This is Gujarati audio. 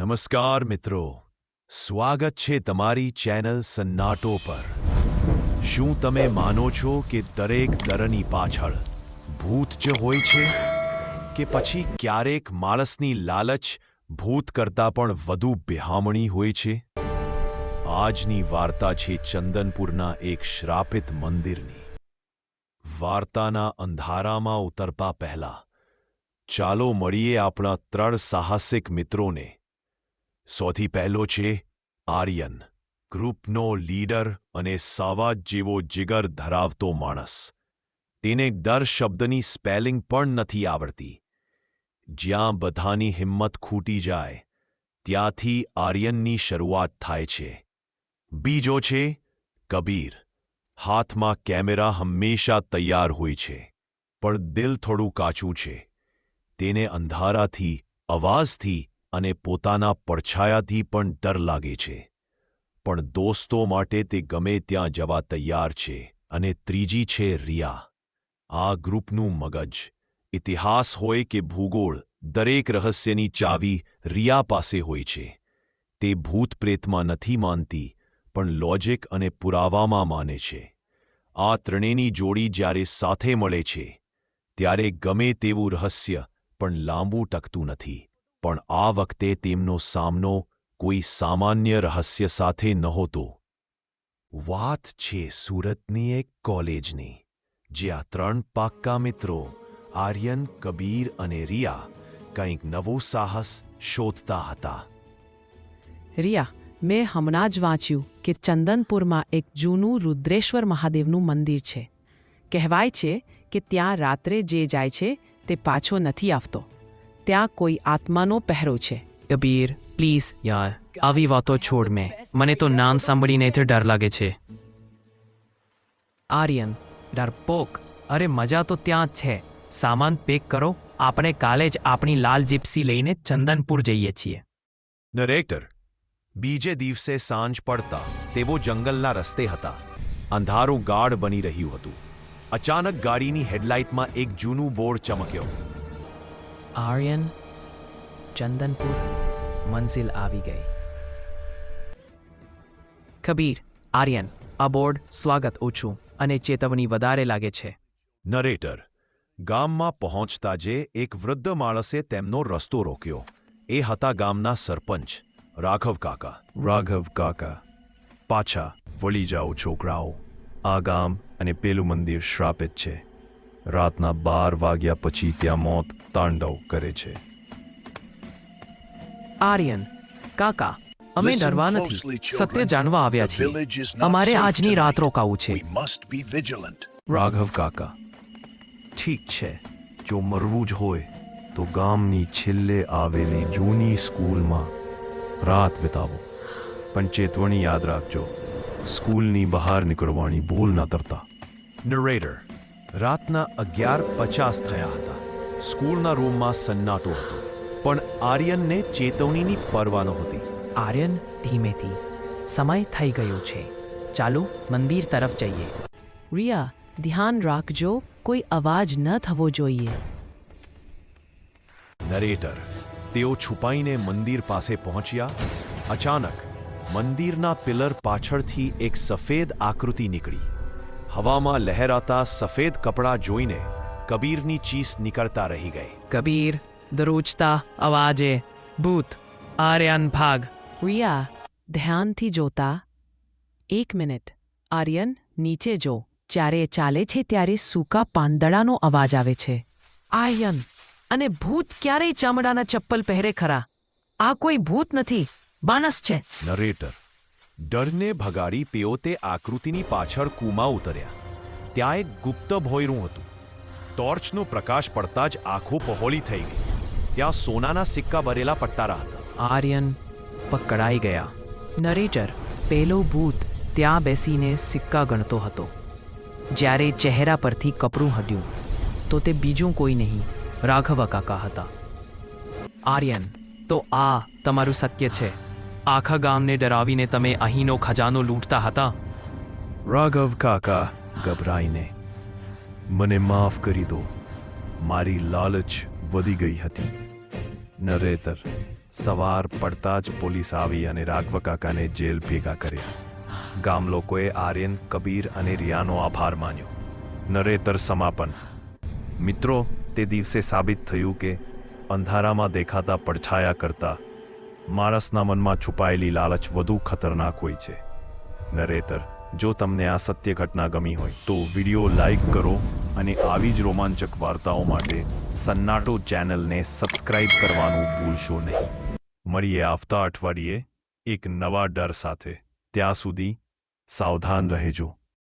નમસ્કાર મિત્રો, સ્વાગત છે તમારી ચેનલ સન્નાટો પર। શું તમે માનો છો કે દરેક ડરની પાછળ ભૂત જ હોય છે, કે પછી ક્યારેક માણસની લાલચ ભૂત કરતાં પણ વધુ બિહામણી હોય છે? આજની વાર્તા છે ચંદનપુરના એક શ્રાપિત મંદિરની। વાર્તાના અંધારામાં ઉતરતા પહેલા ચાલો મળીએ આપણા 3 સાહસિક મિત્રોને। સૌથી પહેલો છે આર્યન, ગ્રુપનો લીડર અને સાવાદ જેવો જીગર ધરાવતો માણસ। તેને ડર શબ્દની સ્પેલિંગ પણ નથી આવડતી। જ્યાં બધાની હિંમત ખૂટી જાય ત્યાંથી આર્યનની શરૂઆત થાય છે। બીજો છે કબીર, હાથમાં કેમેરા હંમેશા તૈયાર હોય છે, પણ દિલ થોડું કાચું છે। તેને અંધારાથી, અવાજથી અને પોતાના પડછાયાથી પણ ડર લાગે છે, પણ દોસ્તો માટે તે ગમે ત્યાં જવા તૈયાર છે। અને ત્રીજી છે રિયા, આ ગ્રુપનું મગજ। ઇતિહાસ હોય કે ભૂગોળ, દરેક રહસ્યની ચાવી રિયા પાસે હોય છે। તે ભૂત પ્રેતમાં નથી માનતી, પણ લોજિક અને પુરાવામાં માને છે। આ ત્રણેયની જોડી જ્યારે સાથે મળે છે ત્યારે ગમે તેવું રહસ્ય પણ લાંબુ ટકતું નથી। પણ આ વખતે તેમનો સામનો કોઈ સામાન્ય રહસ્ય સાથે નહોતો। વાત છે સુરતની એક કોલેજની, જ્યાં 3 પાક્કા મિત્રો આર્યન, કબીર અને રિયા કંઈક નવું સાહસ શોધતા હતા। રિયા, મેં હમણાં જ વાંચ્યું કે ચંદનપુરમાં એક જૂનું રુદ્રેશ્વર મહાદેવનું મંદિર છે। કહેવાય છે કે ત્યાં રાત્રે જે જાય છે તે પાછો નથી આવતો। ત્યાં કોઈ આત્માનો પહેરો છે। કબીર, પ્લીઝ યાર, આવી વાતો છોડ મેં। મને તો નામ સાંભળીને જ ડર લાગે છે। આર્યન, ડરપોક, અરે મજા તો ત્યાં જ છે। સામાન પેક કરો, આપણે કાલે જ આપણી લાલ જીપ્સી લઈને ચંદનપુર જઈએ છીએ। નરેટર, બીજે દિવસે સાંજ પડતા તેઓ જંગલના રસ્તે હતા। અંધારું ગાઢ બની રહ્યું હતું। અચાનક ગાડીની હેડલાઇટમાં એક જૂનું બોર્ડ ચમક્યો। આર્યન, ચંદનપુર, મંઝિલ આવી ગઈ। કબીર, આર્યન, આ બોર્ડ સ્વાગત ઓછું અને ચેતવણી વધારે લાગે છે। નરેટર, ગામમાં પહોંચતા જે એક વૃદ્ધ માણસે તેમનો રસ્તો રોક્યો। એ હતા ગામના સરપંચ રાઘવ કાકા। રાઘવ કાકા, પાછા વળી જાઓ છોકરાઓ। આ ગામ અને પેલું મંદિર શ્રાપિત છે। રાતના 12 વાગ્યા પછી ત્યાં મોત તાંડવ કરે છે। આર્યન, કાકા, અમે ડરવા નથી, સત્ય જાણવા આવ્યા છીએ। અમારે આજની રાત રોકાવું છે। રાઘવ કાકા, ઠીક છે, જો મરવું જ હોય તો ગામની છેલ્લે આવેલી જૂની સ્કૂલમાં રાત વિતાવો, પણ ચેતવણી યાદ રાખજો, સ્કૂલની બહાર નીકળવાની ભૂલ ન કરતા। નરેટર, રાતના 11:50 થયા હતા। સ્કૂલના રૂમમાં સન્નાટો હતો, પણ આર્યનને ચેતવણીની પરવા નહોતી। આર્યન, ધીમેથી, સમય થઈ ગયો છે, ચાલો મંદિર તરફ જઈએ। રિયા, ધ્યાન રાખજો, કોઈ અવાજ ન થવો જોઈએ। નરેટર, તેઓ છુપાઈને મંદિર પાસે પહોંચ્યા। અચાનક મંદિરના પિલર પાછળથી એક સફેદ આકૃતિ નીકળી। હવામાં લહેરાતા સફેદ કપડાં જોઈને કબીરની ચીસ નીકળતા રહી ગઈ। કબીર, દરોજતા અવાજે ભૂત, આર્યન ભાગ। રિયા, ધ્યાનથી જોતા। 1 મિનિટ, આર્યન, નીચે જો। જ્યારે ચાલે છે ત્યારે સૂકા પાંદડાનો અવાજ આવે છે। આર્યન, અને ભૂત ક્યારેય ચામડાના ચપ્પલ પહેરે ખરા? આ કોઈ ભૂત નથી, માણસ છે। નરેટર, ડરને ભગાડી તેઓ તે આકૃતિની પાછળ કૂમાં ઉતર્યા। ત્યાં એક ગુપ્ત ભોંયરું હતું। ટોર્ચનો પ્રકાશ પડતા જ આંખો પહોળી થઈ ગઈ। ત્યાં સોનાના સિક્કા ભરેલા પટ્ટારા હતા। આર્યન પકડાઈ ગયા। નરેટર, પેલો ભૂત ત્યાં બેસીને સિક્કા ગણતો હતો। જ્યારે ચહેરા પરથી કપડું હટ્યું તો તે બીજું કોઈ નહીં, રાઘવ કાકા હતા। આર્યન, તો આ તમારું શક્ય છે? આખા ગામને ડરાવીને તમે અહીંનો ખજાનો લૂંટતા હતા। રાઘવ કાકા, ગભરાઈને મને માફ કરી દો, મારી લાલચ વધી ગઈ હતી। નરેતર, સવાર પડતા જ પોલીસ આવી અને રાઘવ કાકાને જેલ ભેગા કર્યા. ગામ લોકોએ આર્યન, કબીર અને રિયાનો આભાર માન્યો. નરેતર સમાપન. મિત્રો, તે દિવસે સાબિત થયું કે અંધારામાં દેખાતા પડછાયા કરતા માણસના મનમાં છુપાયેલી લાલચ વધુ ખતરનાક હોય છે. નરેતર, જો તમને આ સત્ય ઘટના ગમી હોય તો વિડીયો લાઈક કરો અને આવી જ રોમાંચક વાર્તાઓ માટે સન્નાટો ચેનલને સબસ્ક્રાઇબ કરવાનું ભૂલશો નહીં. મળીએ આવતા અઠવાડિયે એક નવા ડર સાથે. ત્યાં સુધી સાવધાન રહેજો.